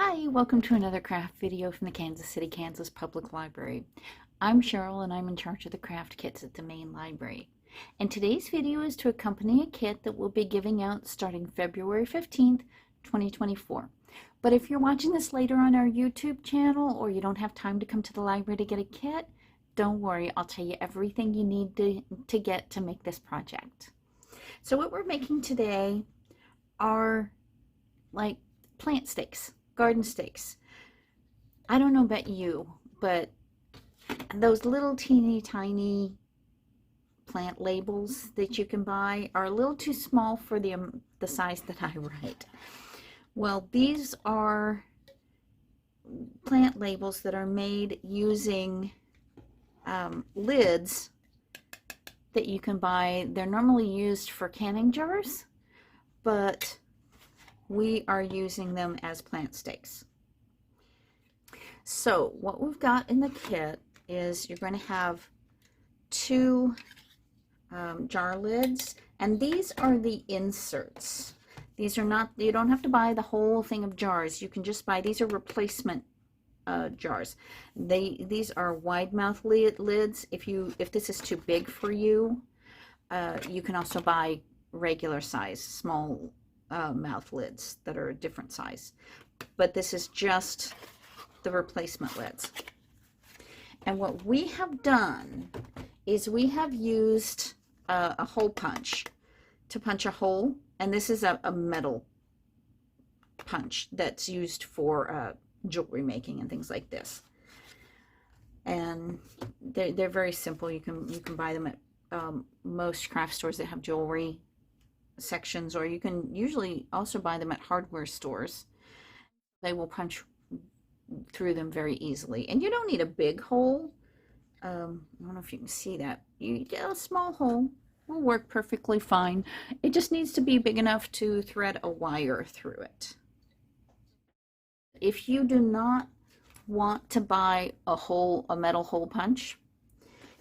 Hi, welcome to another craft video from the Kansas City, Kansas Public Library. I'm Cheryl and I'm in charge of the craft kits at the main library. And today's video is to accompany a kit that we'll be giving out starting February 15th, 2024. But if you're watching this later on our YouTube channel or you don't have time to come to the library to get a kit, don't worry, I'll tell you everything you need to get to make this project. So what we're making today are like plant stakes. Garden stakes. I don't know about you, but those little teeny tiny plant labels that you can buy are a little too small for the size that I write. Well, these are plant labels that are made using lids that you can buy. They're normally used for canning jars, but we are using them as plant stakes. So what we've got in the kit is you're going to have two jar lids, and these are the inserts. These are not, you don't have to buy the whole thing of jars. You can just buy, these are replacement jars. These are wide mouth lids. If this is too big for you, you can also buy regular size, small mouth lids that are a different size, but this is just the replacement lids. And what we have done is we have used a hole punch to punch a hole, and this is a metal punch that's used for jewelry making and things like this. And they're very simple. You can buy them at most craft stores that have jewelry sections, or you can usually also buy them at hardware stores. They will punch through them very easily, and you don't need a big hole. I don't know if you can see that. You get a small hole will work perfectly fine. It just needs to be big enough to thread a wire through it. If you do not want to buy a metal hole punch,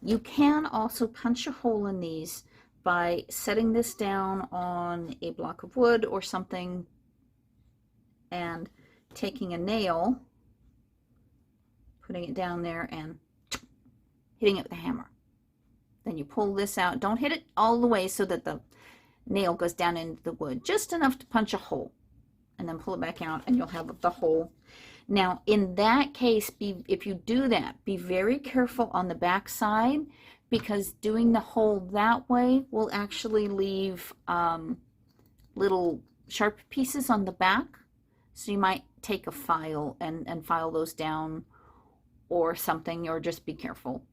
you can also punch a hole in these by setting this down on a block of wood or something and taking a nail, putting it down there and hitting it with a hammer. Then you pull this out. Don't hit it all the way so that the nail goes down into the wood, just enough to punch a hole, and then pull it back out and you'll have the hole. Now in that case, if you do that, be very careful on the back side, because doing the hole that way will actually leave little sharp pieces on the back. So you might take a file and file those down or something, or just be careful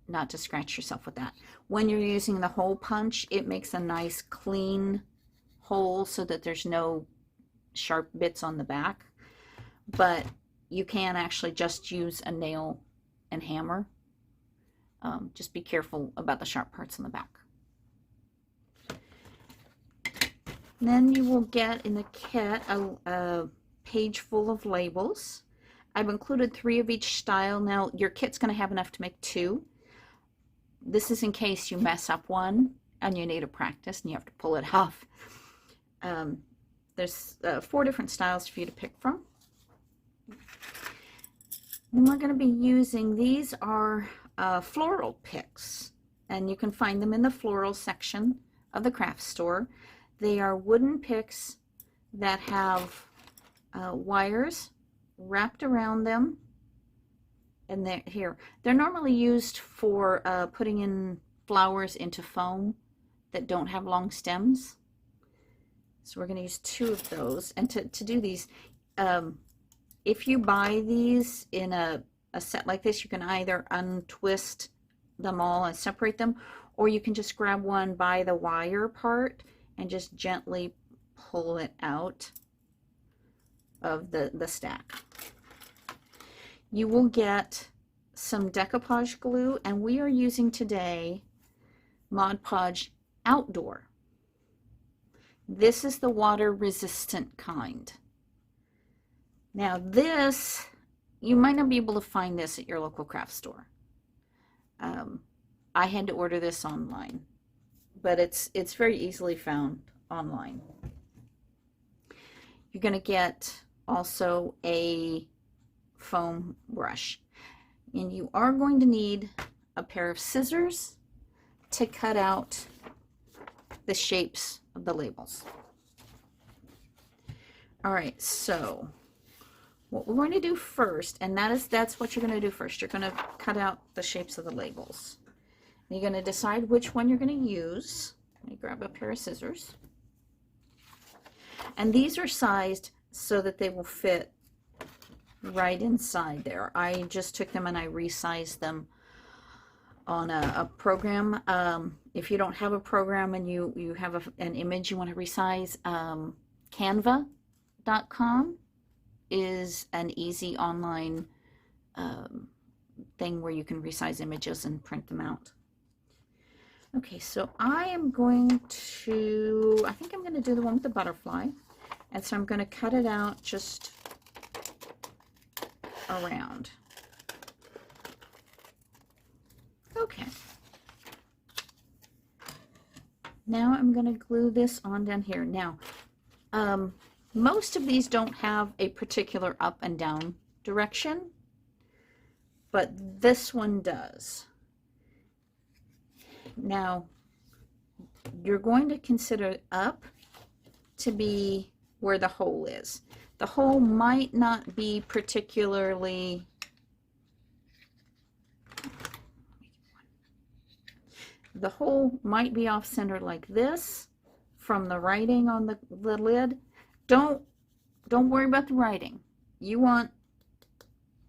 not to scratch yourself with that. When you're using the hole punch, it makes a nice clean hole so that there's no sharp bits on the back. But you can actually just use a nail and hammer. Just be careful about the sharp parts on the back. Then you will get in the kit a page full of labels. I've included 3 of each style. Now your kit's going to have enough to make 2. This is in case you mess up one and you need to practice and you have to pull it off. There's 4 different styles for you to pick from. And we're going to be using, these are floral picks, and you can find them in the floral section of the craft store. They are wooden picks that have wires wrapped around them, and they're normally used for putting in flowers into foam that don't have long stems. So we're going to use 2 of those. And to do these, if you buy these in a set like this, you can either untwist them all and separate them, or you can just grab one by the wire part and just gently pull it out of the stack. You will get some decoupage glue, and we are using today Mod Podge Outdoor. This is the water resistant kind. Now this, you might not be able to find this at your local craft store. I had to order this online, but it's very easily found online. You're going to get also a foam brush. And you are going to need a pair of scissors to cut out the shapes of the labels. All right, so what we're going to do first, and that's what you're going to do first. You're going to cut out the shapes of the labels. You're going to decide which one you're going to use. Let me grab a pair of scissors. And these are sized so that they will fit right inside there. I just took them and I resized them on a program. If you don't have a program and you have an image you want to resize, Canva.com is an easy online thing where you can resize images and print them out. Okay, so I think I'm going to do the one with the butterfly. And so I'm going to cut it out just around. Okay. Now I'm going to glue this on down here. Now, most of these don't have a particular up and down direction, but this one does. Now, you're going to consider up to be where the hole is. The hole might not be particularly off center like this from the writing on the lid. Don't worry about the writing. You want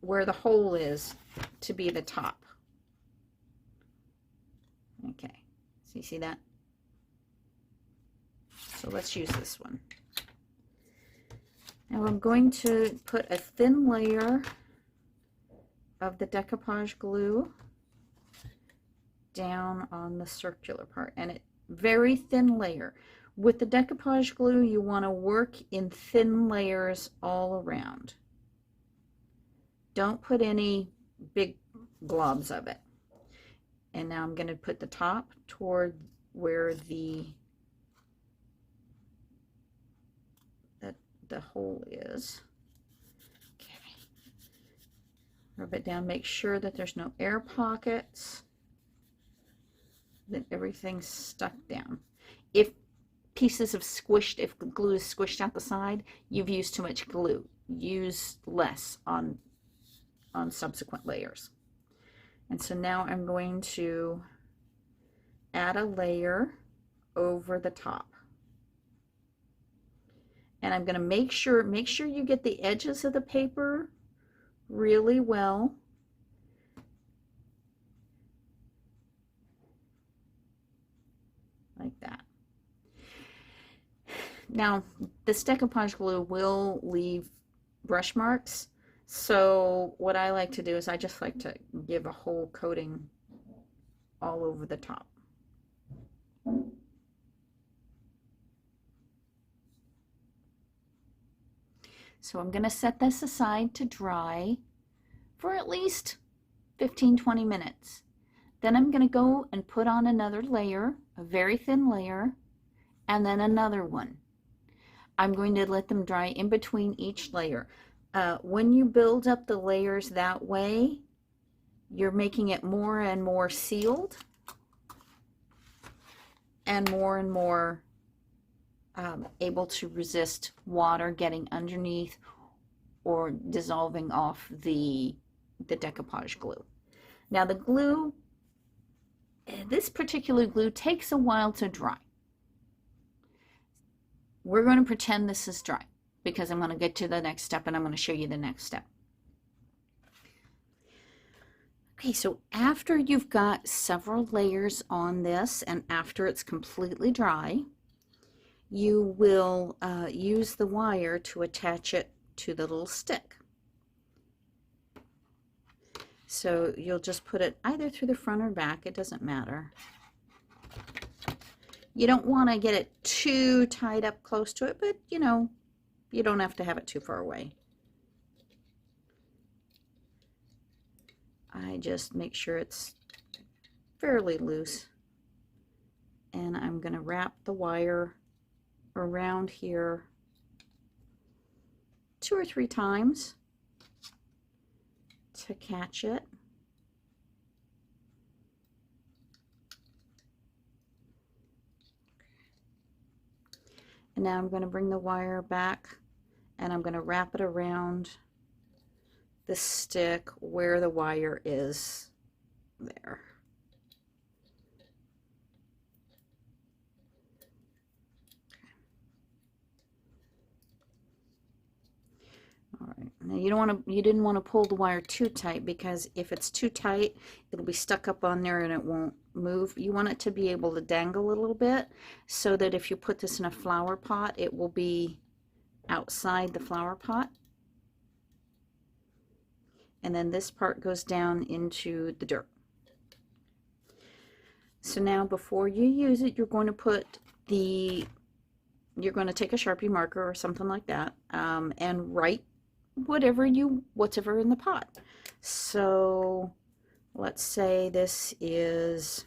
where the hole is to be the top. Okay, so you see that? So let's use this one. Now I'm going to put a thin layer of the decoupage glue down on the circular part, and it very thin layer. With the decoupage glue, you want to work in thin layers all around. Don't put any big globs of it. And now I'm going to put the top toward where the hole is. Okay. Rub it down, make sure that there's no air pockets, that everything's stuck down. If pieces of squished, if glue is squished out the side, you've used too much glue. Use less on subsequent layers. And so now I'm going to add a layer over the top. And I'm going to make sure you get the edges of the paper really well. Like that. Now, this decoupage glue will leave brush marks. So what I like to do is I just like to give a whole coating all over the top. So I'm going to set this aside to dry for at least 15-20 minutes. Then I'm going to go and put on another layer, a very thin layer, and then another one. I'm going to let them dry in between each layer. When you build up the layers that way, you're making it more and more sealed and more able to resist water getting underneath or dissolving off the decoupage glue. Now the glue, this particular glue takes a while to dry. We're going to pretend this is dry because I'm going to get to the next step and I'm going to show you the next step. Okay, so after you've got several layers on this and after it's completely dry, you will use the wire to attach it to the little stick. So you'll just put it either through the front or back, it doesn't matter. You don't want to get it too tied up close to it, but you know, you don't have to have it too far away. I just make sure it's fairly loose. And I'm going to wrap the wire around here 2 or 3 times to catch it. And now I'm going to bring the wire back and I'm going to wrap it around the stick where the wire is there. All right. Now you didn't want to pull the wire too tight, because if it's too tight, it'll be stuck up on there and it won't move. You want it to be able to dangle a little bit, so that if you put this in a flower pot, it will be outside the flower pot. And then this part goes down into the dirt. So now before you use it, you're going to take a Sharpie marker or something like that, and write whatever in the pot. So let's say this is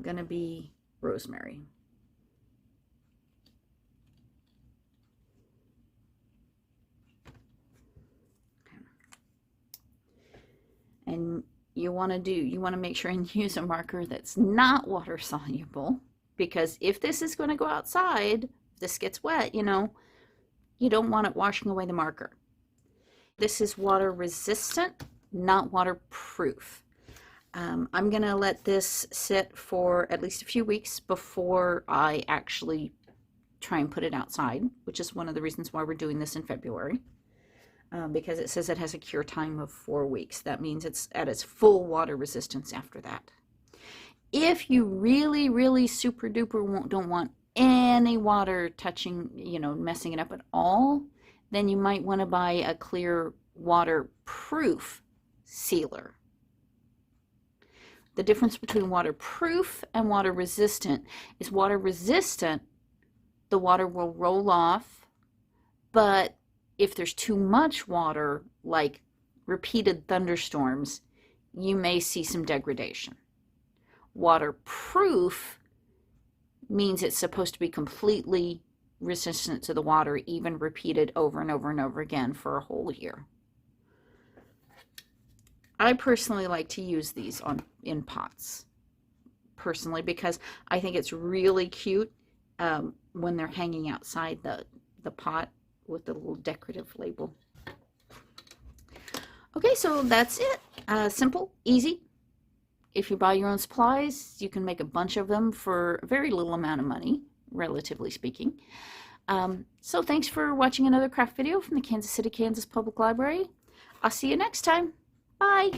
going to be rosemary. And you want to make sure and use a marker that's not water soluble, because if this is going to go outside, if this gets wet, you don't want it washing away the marker. This is water resistant, not waterproof. I'm going to let this sit for at least a few weeks before I actually try and put it outside, which is one of the reasons why we're doing this in February. Because it says it has a cure time of 4 weeks. That means it's at its full water resistance after that. If you really, really super duper don't want any water touching, messing it up at all, then you might want to buy a clear waterproof sealer. The difference between waterproof and water resistant is water resistant, the water will roll off, but if there's too much water, like repeated thunderstorms, you may see some degradation. Waterproof means it's supposed to be completely resistant to the water, even repeated over and over and over again for a whole year. I personally like to use these in pots, personally, because I think it's really cute when they're hanging outside the pot with the little decorative label. Okay, so that's it. Simple, easy. If you buy your own supplies, you can make a bunch of them for a very little amount of money, relatively speaking. So thanks for watching another craft video from the Kansas City, Kansas Public Library. I'll see you next time. Bye.